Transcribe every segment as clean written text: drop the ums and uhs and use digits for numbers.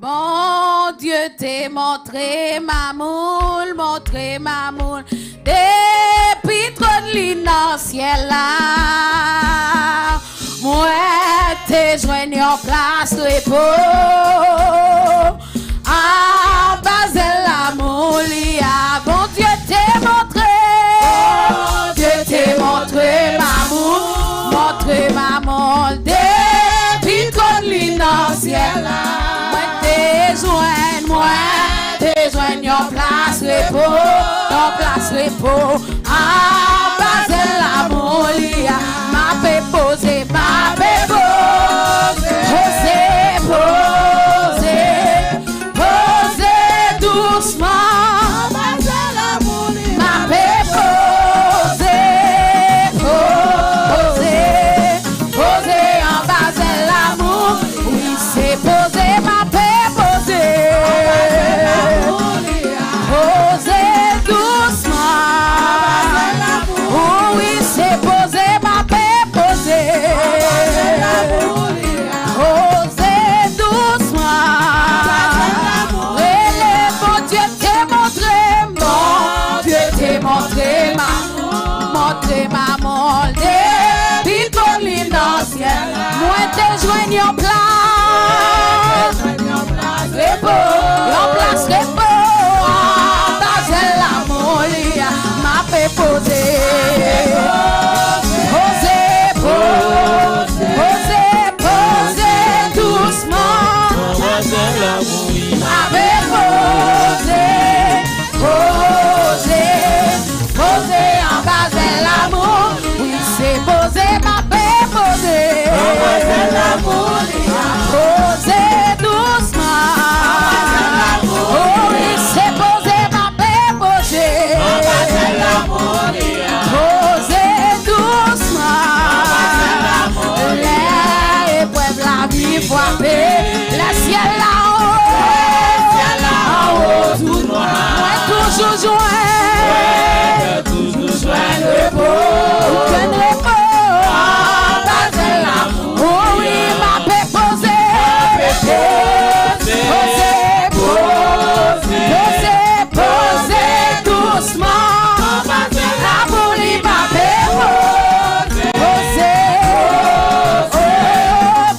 Bon Dieu t'es montré ma moule, depuis trop de l'île dans le ciel là. Moi t'es joigné en place de repos. Ah, Basel la moule, bon Dieu t'es montré. Bon Dieu t'es montré ma moule, depuis trop de l'île dans le ciel là. T'es joigné en place repos, ah, Basel la molia, ma paix posée, posée doucement, Basel la molia, ma paix posée en Basel l'amour, oui c'est posé, ma paix posée. Moi t'es joigné en place, repos, Basel la molia, ma paix posée, posée doucement, ma paix posée en Basel l'amour, oui c'est posé, ma paix posée. Posé doucement, oh oui c'est posé, ma paix posée. Posé doucement, les épreuves la vie frappée, le ciel là-haut, tout noir, moi toujours joint le repos, aucun repos. Posé doucement, la boule m'a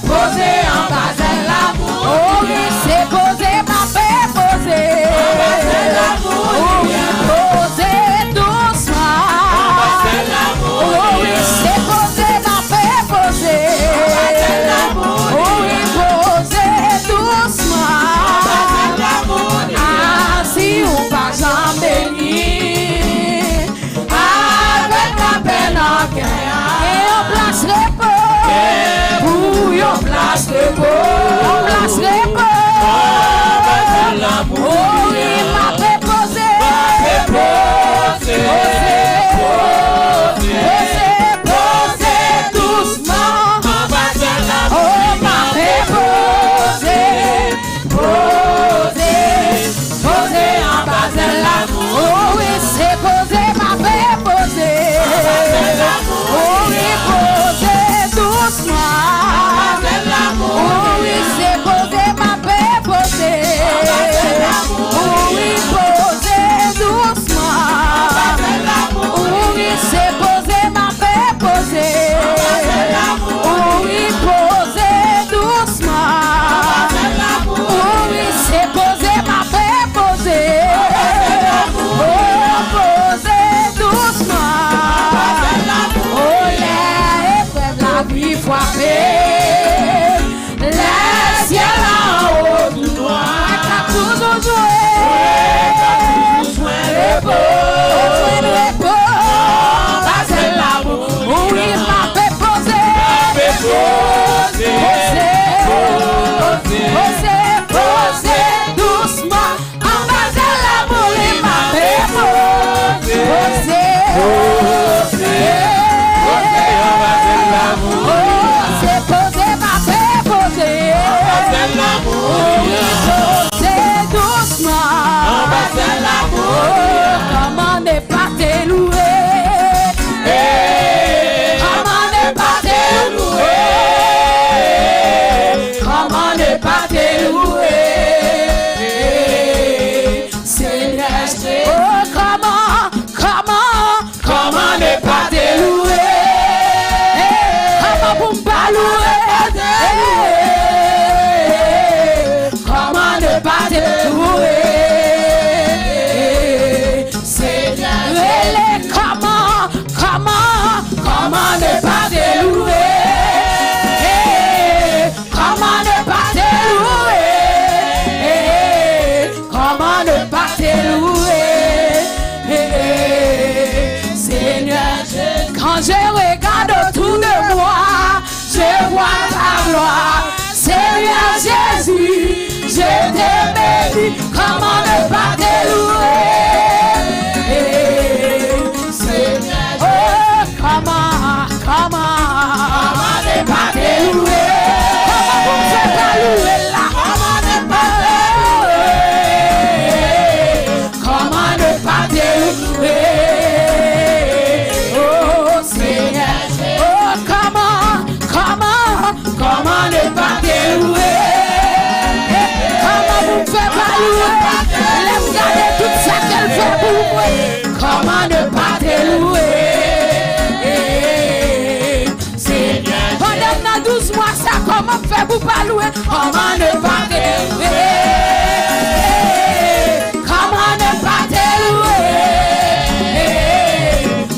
posé en Basel l'amour, oh oui c'est posé, ma paix posé, oh oui posé doucement, oh oui c'est posé, ma paix posé, oh oui posé doucement. Si on va jamais béni, avec la peine en cœur, et on place repos, oui on place repos, oh oui ma paix posée, posée doucement, oh ma paix posée en Basel l'amour, oh oui c'est posé, ma paix posée, oh oui posé doucement, oh oui c'est posé, ma paix posée, oh oui posé doucement, oh oui c'est posé, ma paix posée, oh oui posé doucement, oh oui c'est posé, ma paix posée. Frappé, le ciel en haut du noir, t'as toujours joué, repos, Basel l'amour, oui ma paix posée, posée doucement, en Basel l'amour, oui ma paix posée. Comment ne pas te louer? Comment ne pas te louer? Comment ne pas te louer? Quand je regarde autour de moi, je vois ta gloire. Seigneur Jésus, je te bénis. Comment ne pas te louer? Seigneur Jésus, comment ne pas te louer? Comment vous faites pas louer là? Comment ne pas te louer? Comment ne pas te louer? Comment ne pas te louer? Comment vous faites pas louer? Laisse garder tout ça qu'elle fait pour moi. Comment ne pas te louer? Pendant 12 mois, ça comment faire pour pas louer? Comment ne pas te louer? Comment ne pas te louer?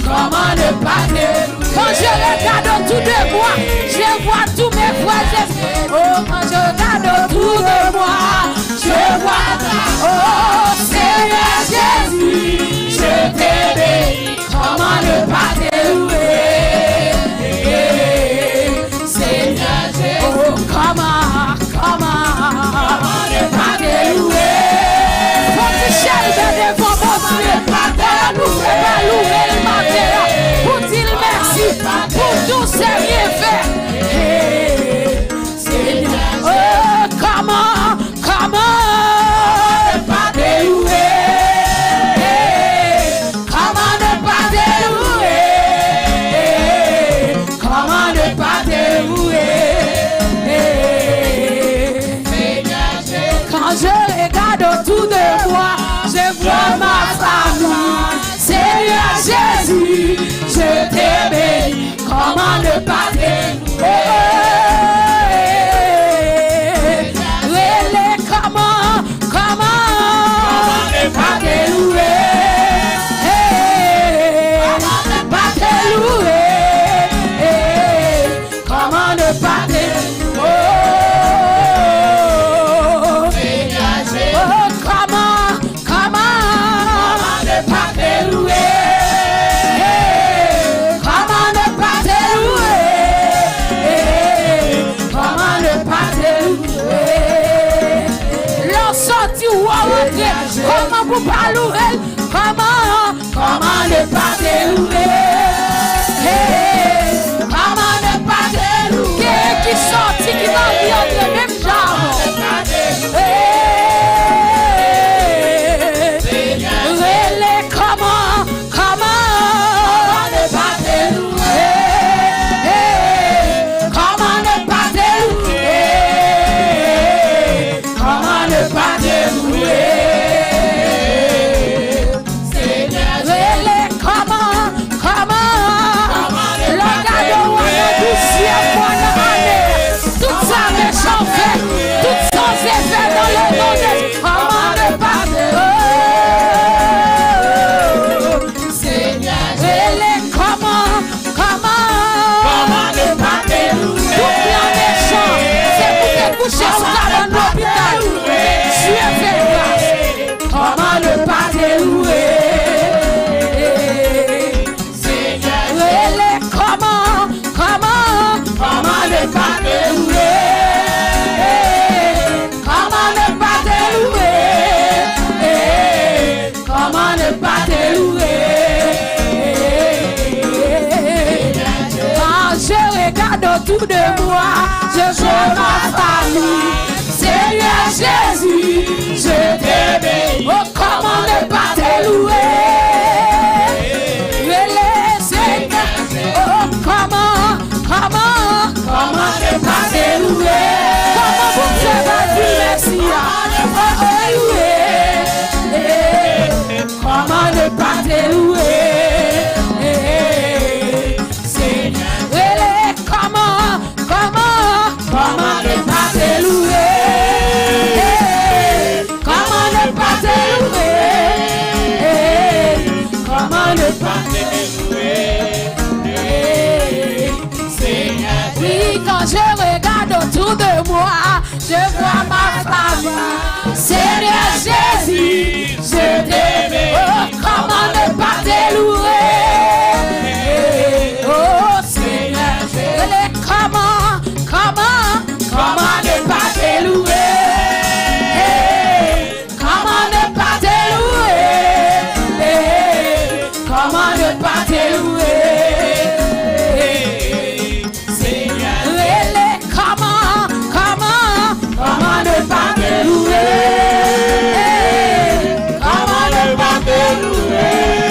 Comment ne pas te louer? Quand je regarde autour de moi, je vois tous mes frères. Oh, quand je regarde autour de moi, je vois ta. Oh, Seigneur Jésus, je te bénis. Comment ne pas te louer? Seigneur Jésus, oh, comment ne pas te louer? Quand tu cherches devant mon Dieu, nous fait pas louer le matin. Pour dire merci pour tout ce rien fait. Seigneur, oh, comment ne pas te louer? Comment ne pas te louer? Comment ne pas te louer? Quand je regarde autour de moi, je vois ma famille. Seigneur Jésus, je te bénis. Comment ne pas te louer? Comment ne pas te louer? Comment ne pas te louer? Comment ne pas te louer? Oh, comment ne pas te louer? Comment ne pas te louer? Comment ne pas te louer? L'on sorti ou à rentrer, comment vous pas louer? Comment ne pas te louer? Comment ne pas te louer? Qui sorti, qui va vivre le même genre? Comment ne pas te louer? Comment ne pas te louer? Comment ne pas te louer? Autour de moi, je vois ma famille. Seigneur Jésus, je te bénis. Oh, comment ne pas te louer? Seigneur, oh, comment ne pas te louer? Comment vous faites pas dire merci? Comment ne pas te louer? Comment ne pas te louer? Comment ne pas te louer? Comment ne pas te louer? Seigneur. Oui, quand je regarde autour de moi, je vois